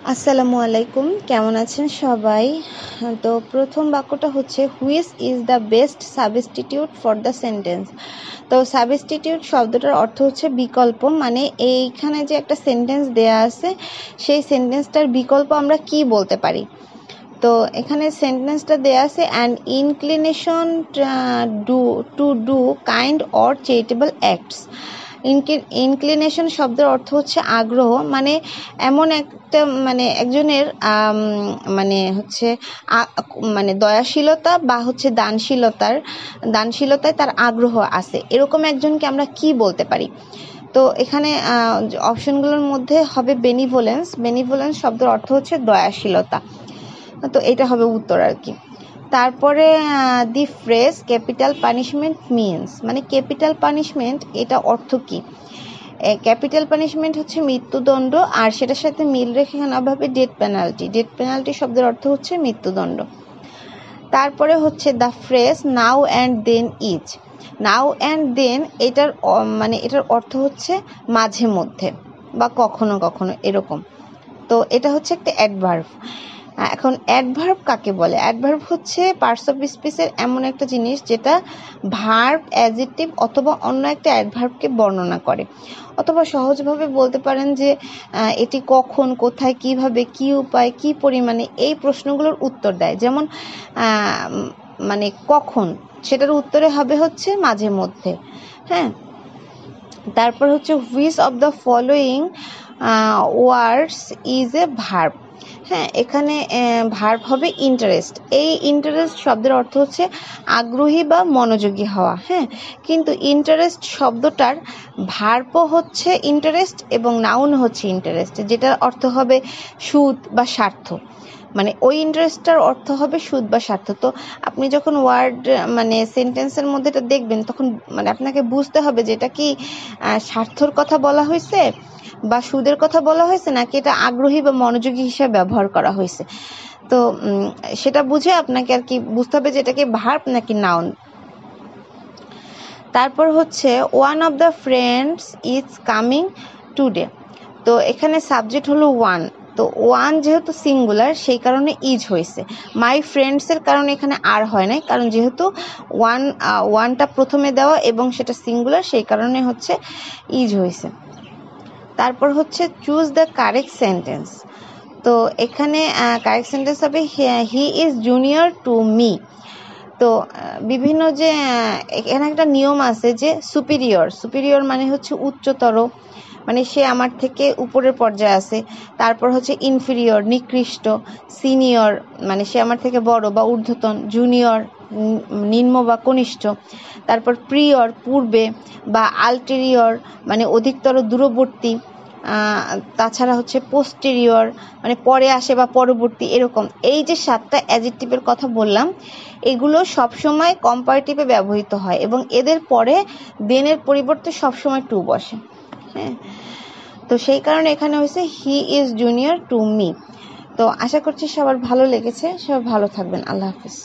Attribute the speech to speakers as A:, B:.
A: আসসালামু আলাইকুম, কেমন আছেন সবাই? তো প্রথম বাক্যটা হচ্ছে which is the best substitute for the sentence. তো সাবস্টিটিউট শব্দটার অর্থ হচ্ছে বিকল্প, মানে এইখানে যে একটা সেন্টেন্স দেয়া আছে সেই সেন্টেন্সটার বিকল্প আমরা কি বলতে পারি। তো এখানে সেন্টেন্সটা দেয়া আছে an inclination to do kind or charitable acts. Inclination শব্দের অর্থ হচ্ছে আগ্রহ, মানে এমন একটা মানে একজনের মানে হচ্ছে মানে দয়াশীলতা বা হচ্ছে দানশীলতায় তার আগ্রহ আছে, এরকম একজনকে আমরা কি বলতে পারি। তো এখানে অপশনগুলোর মধ্যে হবে বেনিভোলেন্স শব্দের অর্থ হচ্ছে দয়াশীলতা। তো এটা হবে উত্তর আর কি। তারপরে দি ফ্রেজ ক্যাপিটাল পানিশমেন্ট মিনস, মানে ক্যাপিটাল পানিশমেন্ট এটা অর্থ কি। ক্যাপিটাল পানিশমেন্ট হচ্ছে মৃত্যুদণ্ড, আর সেটার সাথে মিল রেখে নেওয়া হবে ডেথ পেনাল্টি শব্দের অর্থ হচ্ছে মৃত্যুদণ্ড। তারপরে হচ্ছে the phrase now and then is. Now and then এটার অর্থ হচ্ছে মাঝে মধ্যে বা কখনো কখনো এরকম। তো এটা হচ্ছে একটা অ্যাডভার্ব। এখন অ্যাডভার্ব কাকে বলে? অ্যাডভার্ব হচ্ছে পার্টস অফ স্পিচের এমন একটা জিনিস যেটা ভার্ব, অ্যাডজেক্টিভ অথবা অন্য একটা অ্যাডভার্বকে বর্ণনা করে। অথবা সহজভাবে বলতে পারেন যে এটি কখন, কোথায়, কিভাবে, কি উপায়, কি পরিমাণে এই প্রশ্নগুলোর উত্তর দেয়। যেমন মানে কখন, সেটার উত্তরে হবে হচ্ছে মাঝে মধ্যে। হ্যাঁ, তারপর হচ্ছে which of the following words is a verb. হ্যাঁ, এখানে ভার্ব হবে ইন্টারেস্ট। এই ইন্টারেস্ট শব্দের অর্থ হচ্ছে আগ্রহী বা মনোযোগী হওয়া। হ্যাঁ, কিন্তু ইন্টারেস্ট শব্দটার ভার্বও হচ্ছে ইন্টারেস্ট এবং নাউন হচ্ছে ইন্টারেস্ট, যেটার অর্থ হবে সুদ বা স্বার্থ। মানে ওই ইন্টারেস্টটার অর্থ হবে সুদ বা স্বার্থ। তো আপনি যখন ওয়ার্ড সেন্টেন্সের মধ্যে এটা দেখবেন, তখন আপনাকে বুঝতে হবে যে এটা কি স্বার্থর কথা বলা হয়েছে বা সুদের কথা বলা হয়েছে, নাকি এটা আগ্রহী বা মনোযোগী হিসেবে ব্যবহার করা হয়েছে। তো সেটা বুঝে আপনাকে আর কি বুঝতে হবে যে এটা কি ভার্ব নাকি নাউন। তারপর হচ্ছে one of the friends is coming today. তো এখানে সাবজেক্ট হলো ওয়ান। তো ওয়ান যেহেতু সিঙ্গুলার, সেই কারণে ইজ হয়েছে। মাই ফ্রেন্ডসের কারণে এখানে আর হয় নাই, কারণ যেহেতু ওয়ানটা প্রথমে দেওয়া এবং সেটা সিঙ্গুলার, সেই কারণে হচ্ছে ইজ হয়েছে। তারপর হচ্ছে চুজ দ্য কারেক্ট সেন্টেন্স। তো এখানে কারেক্ট সেন্টেন্স হবে he is junior to me. তো বিভিন্ন যে এখানে একটা নিয়ম আছে যে সুপিরিয়র মানে হচ্ছে উচ্চতর, মানে সে আমার থেকে উপরের পর্যায়ে আছে। তারপর হচ্ছে ইনফিরিয়র নিকৃষ্ট, সিনিয়র মানে সে আমার থেকে বড় বা ঊর্ধ্বতন, জুনিয়র নিম্ন বা কনিষ্ঠ। তারপর প্রিয়র পূর্বে, বা আলটেরিয়র মানে অধিকতর দূরবর্তী। তাছাড়া হচ্ছে পোস্টেরিয়র মানে পরে আসে বা পরবর্তী, এরকম। এই যে 7টা অ্যাডজেক্টিভের কথা বললাম, এগুলো সবসময় কম্পারেটিভে ব্যবহৃত হয় এবং এদের পরে দেনের পরিবর্তে সবসময় টু বসে। হ্যাঁ, তো সেই কারণে এখানে হয়েছে he is junior to me. তো আশা করছি সবার ভালো লেগেছে, সবাই ভালো থাকবেন। আল্লাহ হাফিজ।